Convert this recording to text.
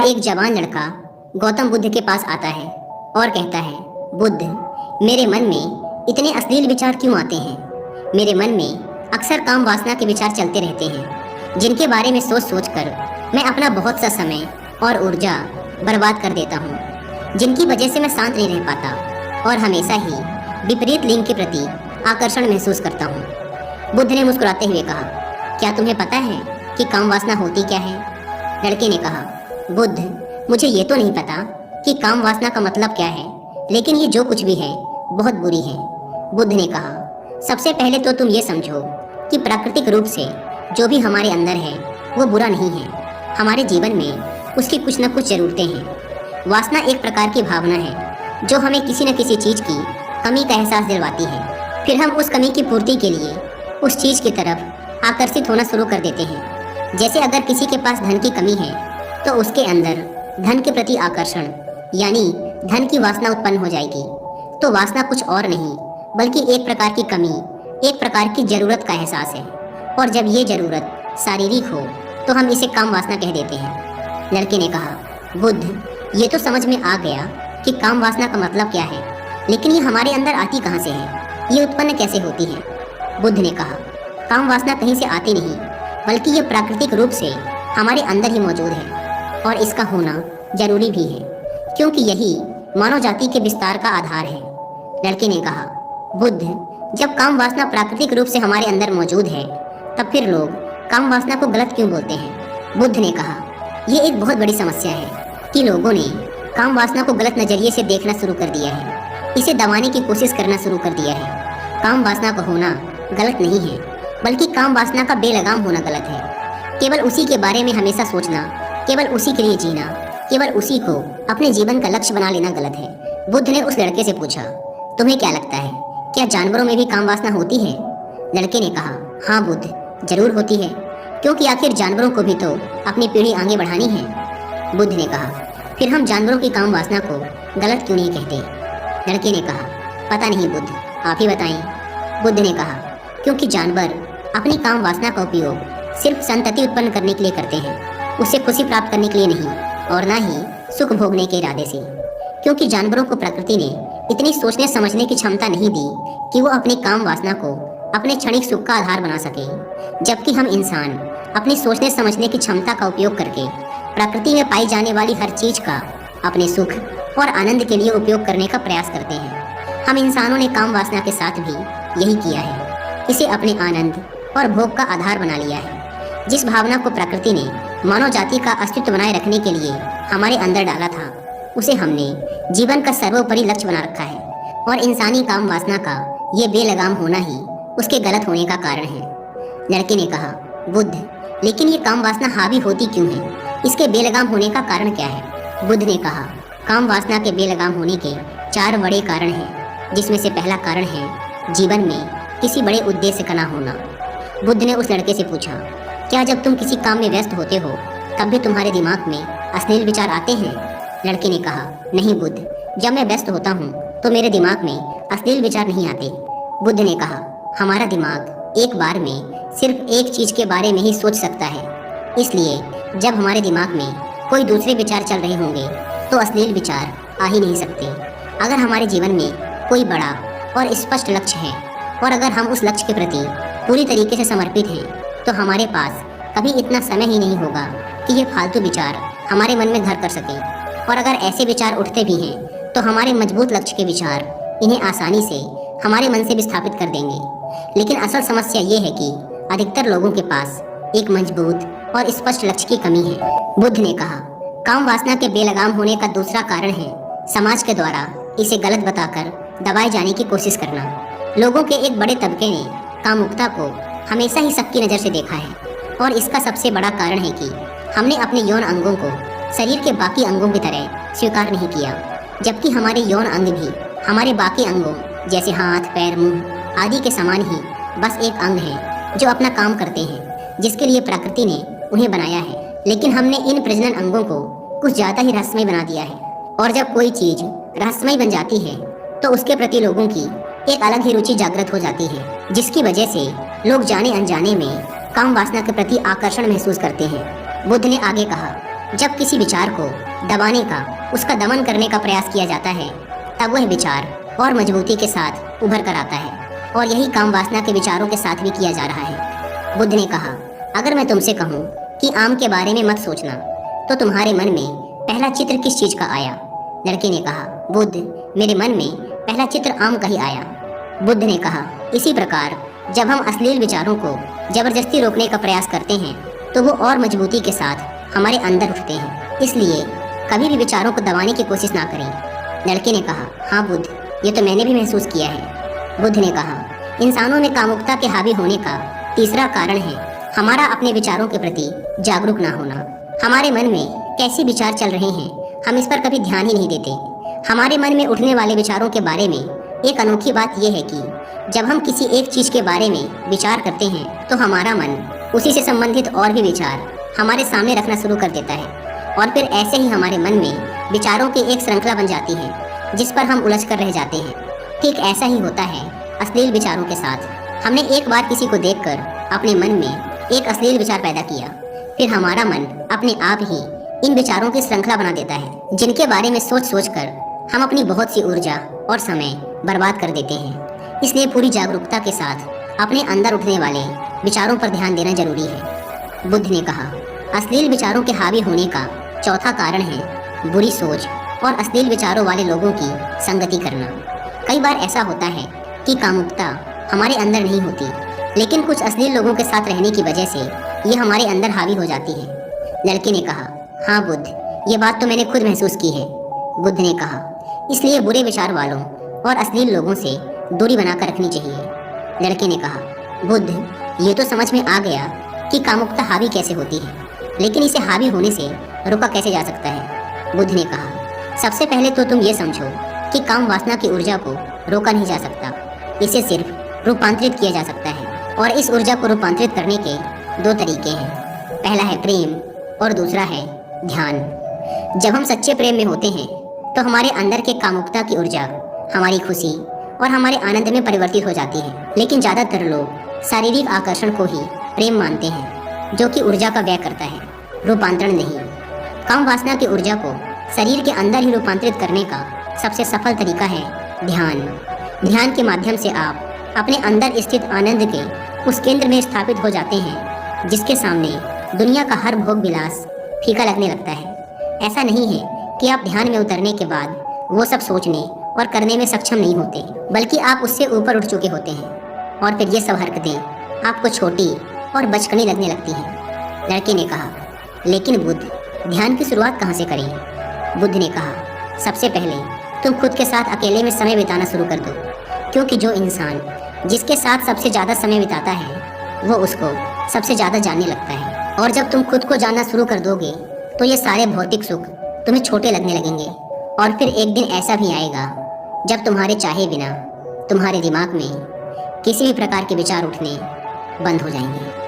एक जवान लड़का गौतम बुद्ध के पास आता है और कहता है, बुद्ध, मेरे मन में इतने अश्लील विचार क्यों आते हैं? मेरे मन में अक्सर काम वासना के विचार चलते रहते हैं, जिनके बारे में सोच सोच कर मैं अपना बहुत सा समय और ऊर्जा बर्बाद कर देता हूँ, जिनकी वजह से मैं शांत नहीं रह पाता और हमेशा ही विपरीत लिंग के प्रति आकर्षण महसूस करता हूँ। बुद्ध ने मुस्कुराते हुए कहा, क्या तुम्हें पता है कि काम वासना होती क्या है? लड़के ने कहा, बुद्ध, मुझे ये तो नहीं पता कि काम वासना का मतलब क्या है, लेकिन ये जो कुछ भी है बहुत बुरी है। बुद्ध ने कहा, सबसे पहले तो तुम ये समझो कि प्राकृतिक रूप से जो भी हमारे अंदर है वो बुरा नहीं है। हमारे जीवन में उसकी कुछ न कुछ ज़रूरतें हैं। वासना एक प्रकार की भावना है जो हमें किसी न किसी चीज़ की कमी का एहसास दिलवाती है। फिर हम उस कमी की पूर्ति के लिए उस चीज़ की तरफ आकर्षित होना शुरू कर देते हैं। जैसे अगर किसी के पास धन की कमी है तो उसके अंदर धन के प्रति आकर्षण यानी धन की वासना उत्पन्न हो जाएगी। तो वासना कुछ और नहीं बल्कि एक प्रकार की कमी, एक प्रकार की जरूरत का एहसास है। और जब ये जरूरत शारीरिक हो तो हम इसे काम वासना कह देते हैं। लड़के ने कहा, बुद्ध, ये तो समझ में आ गया कि काम वासना का मतलब क्या है, लेकिन ये हमारे अंदर आती कहाँ से है? ये उत्पन्न कैसे होती है? बुद्ध ने कहा, काम वासना कहीं से आती नहीं बल्कि ये प्राकृतिक रूप से हमारे अंदर ही मौजूद है और इसका होना जरूरी भी है, क्योंकि यही मानव जाति के विस्तार का आधार है। लड़के ने कहा, बुद्ध, जब काम वासना प्राकृतिक रूप से हमारे अंदर मौजूद है तब फिर लोग काम वासना को गलत क्यों बोलते हैं? बुद्ध ने कहा, यह एक बहुत बड़ी समस्या है कि लोगों ने काम वासना को गलत नजरिए से देखना शुरू कर दिया है, इसे दबाने की कोशिश करना शुरू कर दिया है। काम वासना का होना गलत नहीं है बल्कि काम वासना का बेलगाम होना गलत है। केवल उसी के बारे में हमेशा सोचना, केवल उसी के लिए जीना, केवल उसी को अपने जीवन का लक्ष्य बना लेना गलत है। बुद्ध ने उस लड़के से पूछा, तुम्हें क्या लगता है, क्या जानवरों में भी काम वासना होती है? लड़के ने कहा, हाँ बुद्ध, जरूर होती है, क्योंकि आखिर जानवरों को भी तो अपनी पीढ़ी आगे बढ़ानी है। बुद्ध ने कहा, फिर हम जानवरों की काम वासना को गलत क्यों नहीं कहते? लड़के ने कहा, पता नहीं बुद्ध, आप ही बताएं। बुद्ध ने कहा, क्योंकि जानवर अपनी काम वासना का उपयोग सिर्फ संतति उत्पन्न करने के लिए करते हैं, उसे खुशी प्राप्त करने के लिए नहीं और ना ही सुख भोगने के इरादे से। क्योंकि जानवरों को प्रकृति ने इतनी सोचने समझने की क्षमता नहीं दी कि वो अपनी काम वासना को अपने क्षणिक सुख का आधार बना सके, जबकि हम इंसान अपनी सोचने समझने की क्षमता का उपयोग करके प्रकृति में पाई जाने वाली हर चीज का अपने सुख और आनंद के लिए उपयोग करने का प्रयास करते हैं। हम इंसानों ने काम वासना के साथ भी यही किया है, इसे अपने आनंद और भोग का आधार बना लिया है। जिस भावना को प्रकृति ने मानव जाति का अस्तित्व बनाए रखने के लिए हमारे अंदर डाला था, उसे हमने जीवन का सर्वोपरि लक्ष्य बना रखा है और इंसानी काम वासना का ये बेलगाम होना ही उसके गलत होने का कारण है। लड़के ने कहा, बुद्ध, लेकिन ये काम वासना हावी होती क्यों है? इसके बेलगाम होने का कारण क्या है? बुद्ध ने कहा, काम वासना के बेलगाम होने के 4 बड़े कारण हैं, जिसमें से पहला कारण है जीवन में किसी बड़े उद्देश्य का ना होना। बुद्ध ने उस लड़के से पूछा, क्या जब तुम किसी काम में व्यस्त होते हो तब भी तुम्हारे दिमाग में अश्लील विचार आते हैं? लड़के ने कहा, नहीं बुद्ध, जब मैं व्यस्त होता हूँ तो मेरे दिमाग में अश्लील विचार नहीं आते। बुद्ध ने कहा, हमारा दिमाग एक बार में सिर्फ एक चीज के बारे में ही सोच सकता है, इसलिए जब हमारे दिमाग में कोई दूसरे विचार चल रहे होंगे तो अश्लील विचार आ ही नहीं सकते। अगर हमारे जीवन में कोई बड़ा और स्पष्ट लक्ष्य है और अगर हम उस लक्ष्य के प्रति पूरी तरीके से समर्पित हैं तो हमारे पास कभी इतना समय ही नहीं होगा कि ये फालतू विचार हमारे मन में घर कर सके। और अगर ऐसे विचार उठते भी हैं तो हमारे मजबूत लक्ष्य के विचार इन्हें आसानी से हमारे मन से विस्थापित कर देंगे। लेकिन असल समस्या ये है कि अधिकतर लोगों के पास एक मजबूत और स्पष्ट लक्ष्य की कमी है। बुद्ध ने कहा, काम वासना के बेलगाम होने का दूसरा कारण है समाज के द्वारा इसे गलत बताकर दबाए जाने की कोशिश करना। लोगों के एक बड़े तबके ने कामुकता को हमेशा ही सबकी नज़र से देखा है और इसका सबसे बड़ा कारण है कि हमने अपने यौन अंगों को शरीर के बाकी अंगों की तरह स्वीकार नहीं किया, जबकि हमारे यौन अंग भी हमारे बाकी अंगों जैसे हाथ, पैर, मुंह आदि के समान ही बस एक अंग है जो अपना काम करते हैं, जिसके लिए प्रकृति ने उन्हें बनाया है। लेकिन हमने इन प्रजनन अंगों को कुछ ज़्यादा ही रहस्यमय बना दिया है और जब कोई चीज़ रहस्यमय बन जाती है तो उसके प्रति लोगों की एक अलग ही रुचि जागृत हो जाती है, जिसकी वजह से लोग जाने अनजाने में काम वासना के प्रति आकर्षण महसूस करते हैं। बुद्ध ने आगे कहा, जब किसी विचार को दबाने का, उसका दमन करने का प्रयास किया जाता है, तब वह विचार और मजबूती के साथ उभर कर आता है। और यही काम वासना के विचारों के साथ भी किया जा रहा है। बुद्ध ने कहा, अगर मैं तुमसे कहूँ कि आम के बारे में मत सोचना, तो तुम्हारे मन में पहला चित्र किस चीज का आया? लड़के ने कहा, बुद्ध, मेरे मन में पहला चित्र आम का ही आया। बुद्ध ने कहा, इसी प्रकार जब हम अश्लील विचारों को जबरदस्ती रोकने का प्रयास करते हैं, तो वो और मजबूती के साथ हमारे अंदर उठते हैं। इसलिए कभी भी विचारों को दबाने की कोशिश ना करें। लड़के ने कहा, हाँ बुद्ध, ये तो मैंने भी महसूस किया है। बुद्ध ने कहा, इंसानों में कामुकता के हावी होने का तीसरा कारण है हमारा अपने विचारों के प्रति जागरूक ना होना। हमारे मन में कैसे विचार चल रहे हैं, हम इस पर कभी ध्यान ही नहीं देते। हमारे मन में उठने वाले विचारों के बारे में एक अनोखी बात यह है कि जब हम किसी एक चीज के बारे में विचार करते हैं, तो हमारा मन उसी से संबंधित और भी विचार हमारे सामने रखना शुरू कर देता है। और फिर ऐसे ही हमारे मन में विचारों की एक श्रृंखला बन जाती है, जिस पर हम उलझ कर रह जाते हैं। ठीक ऐसा ही होता है अश्लील विचारों के साथ। हमने एक बार किसी को देखकर अपने मन में एक अश्लील विचार पैदा किया, फिर हमारा मन अपने आप ही इन विचारों की श्रृंखला बना देता है, जिनके बारे में सोच सोच कर हम अपनी बहुत सी ऊर्जा और समय बर्बाद कर देते हैं। इसलिए पूरी जागरूकता के साथ अपने अंदर उठने वाले विचारों पर ध्यान देना जरूरी है। बुद्ध ने कहा, अश्लील विचारों के हावी होने का चौथा कारण है बुरी सोच और अश्लील विचारों वाले लोगों की संगति करना। कई बार ऐसा होता है कि कामुकता हमारे अंदर नहीं होती, लेकिन कुछ अश्लील लोगों के साथ रहने की वजह से ये हमारे अंदर हावी हो जाती है। लड़के ने कहा, हाँ बुद्ध, ये बात तो मैंने खुद महसूस की है। बुद्ध ने कहा, इसलिए बुरे विचार वालों और अश्लील लोगों से दूरी बनाकर रखनी चाहिए। लड़के ने कहा, बुद्ध, ये तो समझ में आ गया कि कामुकता हावी कैसे होती है, लेकिन इसे हावी होने से रोका कैसे जा सकता है? बुद्ध ने कहा, सबसे पहले तो तुम ये समझो कि काम वासना की ऊर्जा को रोका नहीं जा सकता, इसे सिर्फ रूपांतरित किया जा सकता है। और इस ऊर्जा को रूपांतरित करने के दो तरीके हैं, पहला है प्रेम और दूसरा है ध्यान। जब हम सच्चे प्रेम में होते हैं, तो हमारे अंदर के कामुकता की ऊर्जा हमारी खुशी और हमारे आनंद में परिवर्तित हो जाती है। लेकिन ज़्यादातर लोग शारीरिक आकर्षण को ही प्रेम मानते हैं, जो कि ऊर्जा का व्यय करता है, रूपांतरण नहीं। काम वासना की ऊर्जा को शरीर के अंदर ही रूपांतरित करने का सबसे सफल तरीका है ध्यान। ध्यान के माध्यम से आप अपने अंदर स्थित आनंद के उस केंद्र में स्थापित हो जाते हैं, जिसके सामने दुनिया का हर भोग विलास फीका लगने लगता है। ऐसा नहीं है कि आप ध्यान में उतरने के बाद वो सब सोचने और करने में सक्षम नहीं होते, बल्कि आप उससे ऊपर उठ चुके होते हैं, और फिर ये सब हरकतें आपको छोटी और बचपनी लगने लगती हैं। लड़के ने कहा, लेकिन बुद्ध, ध्यान की शुरुआत कहाँ से करें? बुद्ध ने कहा, सबसे पहले तुम खुद के साथ अकेले में समय बिताना शुरू कर दो, क्योंकि जो इंसान जिसके साथ सबसे ज़्यादा समय बिताता है, वो उसको सबसे ज़्यादा जानने लगता है। और जब तुम खुद को जानना शुरू कर दोगे, तो ये सारे भौतिक सुख तुम्हें छोटे लगने लगेंगे। और फिर एक दिन ऐसा भी आएगा जब तुम्हारे चाहे बिना तुम्हारे दिमाग में किसी भी प्रकार के विचार उठने बंद हो जाएंगे।